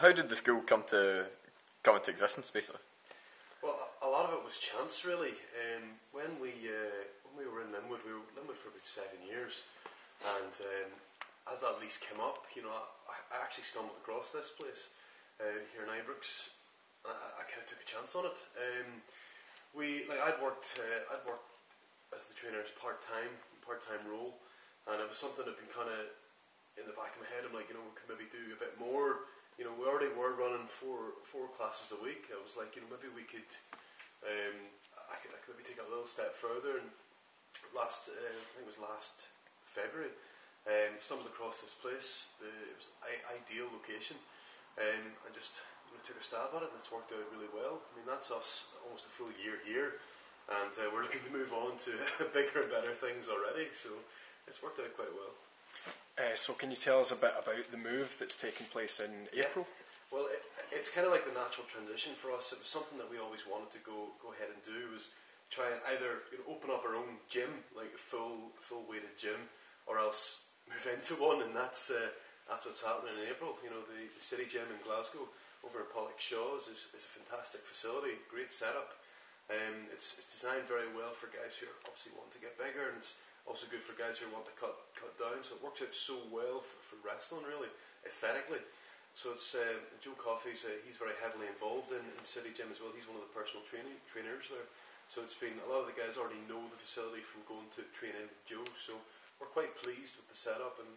how did the school come into existence, basically? Well, a lot of it was chance, really. When we were in Linwood, we were in Linwood for about 7 years, and as that lease came up, I actually stumbled across this place here in Ibrox. I kind of took a chance on it. I'd worked as the trainer's part-time role, and it was something that had been kind of in the back of my head. I'm like, we could maybe do a bit more. We already were running four classes a week. I was like, maybe we could. I could maybe take it a little step further. And I think it was last February, stumbled across this place. It was an ideal location, and just took a stab at it, and it's worked out really well. I mean, that's us almost a full year here, and we're looking to move on to bigger and better things already. So it's worked out quite well. So can you tell us a bit about the move that's taken place in April? Well, it's kind of like the natural transition for us. It was something that we always wanted to go ahead and do, was try and either open up our own gym, like a full weighted gym, or else move into one, and that's what's happening in April. The City Gym in Glasgow over in Pollock Shaws is a fantastic facility, great setup. It's designed very well for guys who are obviously wanting to get bigger, and it's also good for guys who want to cut down. So it works out so well for wrestling, really, aesthetically. So it's Joe Coffey's he's very heavily involved in City Gym as well. He's one of the personal trainers there. So it's been, a lot of the guys already know the facility from going to train in with Joe. So we're quite pleased with the setup, and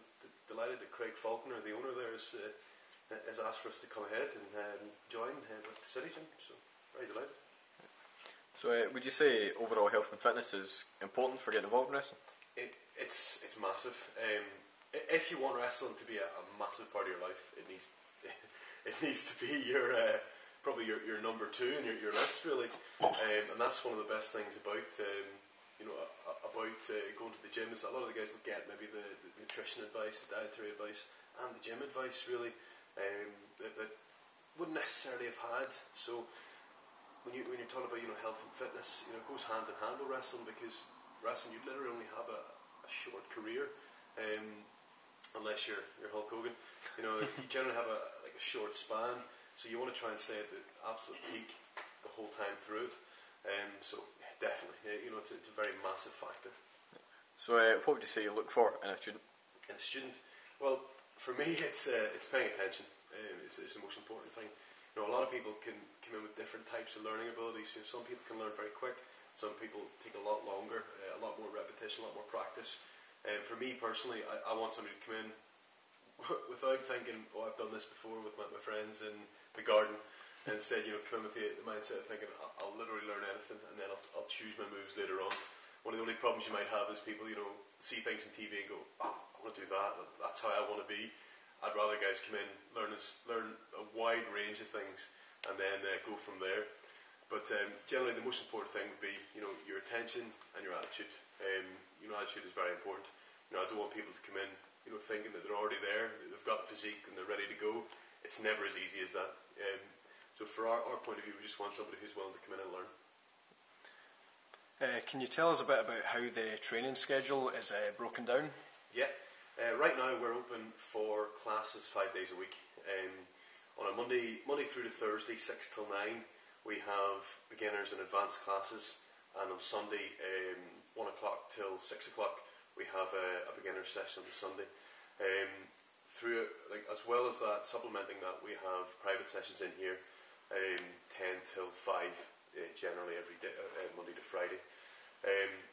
delighted that Craig Faulkner, the owner there, has asked for us to come ahead and join with the City Gym. So very delighted. So would you say overall health and fitness is important for getting involved in wrestling? It's massive. If you want wrestling to be a massive part of your life, it needs to be your probably your number two in your list, really. And that's one of the best things about going to the gym, is that a lot of the guys will get maybe the nutrition advice, the dietary advice, and the gym advice, really, that wouldn't necessarily have had. So when you're talking about health and fitness, it goes hand in hand with wrestling, because wrestling, you literally only have a short career, unless you're Hulk Hogan. You generally have a short span, so you want to try and stay at the absolute peak the whole time through it. So definitely, it's a very massive factor. So what would you say you look for in a student? In a student, well, for me, it's paying attention. It's the most important thing. A lot of people can come in with different types of learning abilities. Some people can learn very quick. Some people take a lot longer, a lot more repetition, a lot more practice. For me personally, I want somebody to come in without thinking, I've done this before with my friends in the garden. And instead, come in with the mindset of thinking, I'll literally learn anything, and then I'll choose my moves later on. One of the only problems you might have is people, see things on TV and go, I want to do that. That's how I want to be. I'd rather guys come in, learn a wide range of things, and then go from there. But generally, the most important thing would be, your attention and your attitude. Attitude is very important. I don't want people to come in, thinking that they're already there, they've got the physique and they're ready to go. It's never as easy as that. So for our point of view, we just want somebody who's willing to come in and learn. Can you tell us a bit about how the training schedule is broken down? Yeah. Right now we're open for classes 5 days a week. On a Monday through to Thursday, 6 till 9, we have beginners and advanced classes, and on Sunday, 1 o'clock till 6 o'clock, we have a beginner session on the Sunday. As well as that, supplementing that, we have private sessions in here, 10 till 5, generally every day, Monday to Friday.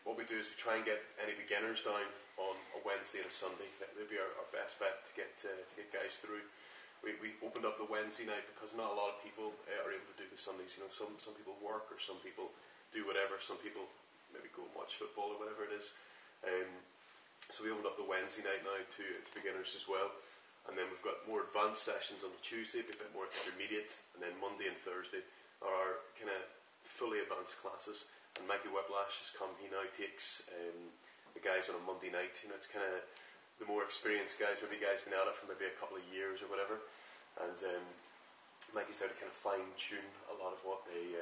What we do is we try and get any beginners down on a Wednesday and a Sunday. That would be our best bet to get guys through. We opened up the Wednesday night because not a lot of people are able to do the Sundays. Some people work, or some people do whatever. Some people maybe go and watch football or whatever it is. So we opened up the Wednesday night now to beginners as well. And then we've got more advanced sessions on the Tuesday, a bit more intermediate, and then Monday and Thursday are our kind of fully advanced classes. And Mikey Whiplash has come. He now takes the guys on a Monday night. It's kind of the more experienced guys, maybe guys been at it for maybe a couple of years or whatever. And Mikey's there to kind of fine tune a lot of what they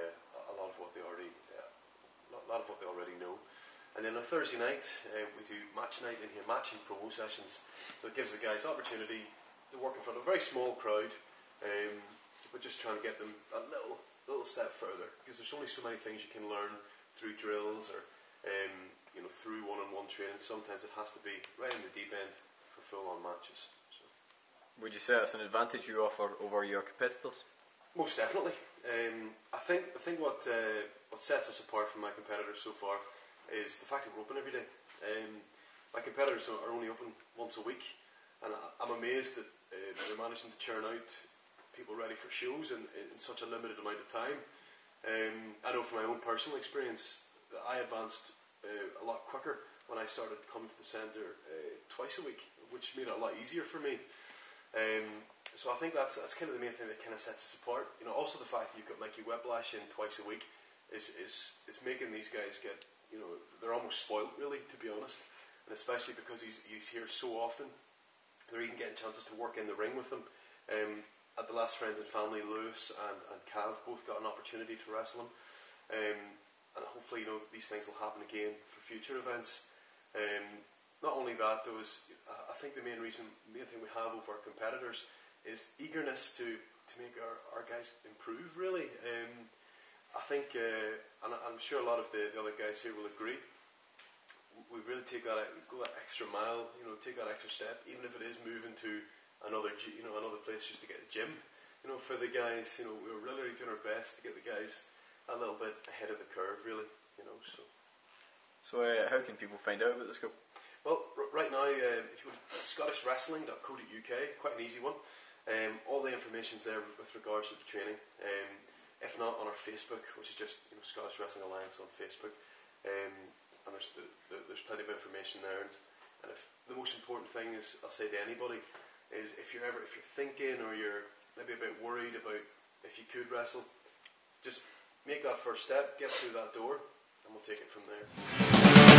already know. And then on Thursday night, we do match night in here, match and promo sessions. So it gives the guys opportunity to work in front of a very small crowd, but just trying to get them a little step further, because there's only so many things you can learn through drills or through one-on-one training. Sometimes it has to be right in the deep end for full-on matches. So. Would you say that's an advantage you offer over your competitors? Most definitely. I think what sets us apart from my competitors so far is the fact that we're open every day. My competitors are only open once a week, and I'm amazed that they're managing to churn out people ready for shows in such a limited amount of time. I know from my own personal experience that I advanced a lot quicker when I started coming to the centre twice a week, which made it a lot easier for me. So I think that's kind of the main thing that kind of sets us apart. Also the fact that you've got Mikey Whiplash in twice a week is it's making these guys get, they're almost spoiled really, to be honest, and especially because he's here so often. They're even getting chances to work in the ring with him. At the last Friends and Family, Lewis and Cav both got an opportunity to wrestle him, and hopefully these things will happen again for future events. Not only that, I think the main thing we have over our competitors is eagerness to make our guys improve really. I think, and I'm sure a lot of the other guys here will agree, we really go that extra mile, take that extra step, even if it is moving to another place just to get a gym. For the guys, we're really doing our best to get the guys a little bit ahead of the curve, really. So how can people find out about the school? Well, right now, if you go to scottishwrestling.co.uk, quite an easy one. All the information's there with regards to the training. If not, on our Facebook, which is just Scottish Wrestling Alliance on Facebook. And there's plenty of information there. And if the most important thing is, I'll say to anybody, is if you're thinking or you're maybe a bit worried about if you could wrestle, just make that first step, get through that door, and we'll take it from there.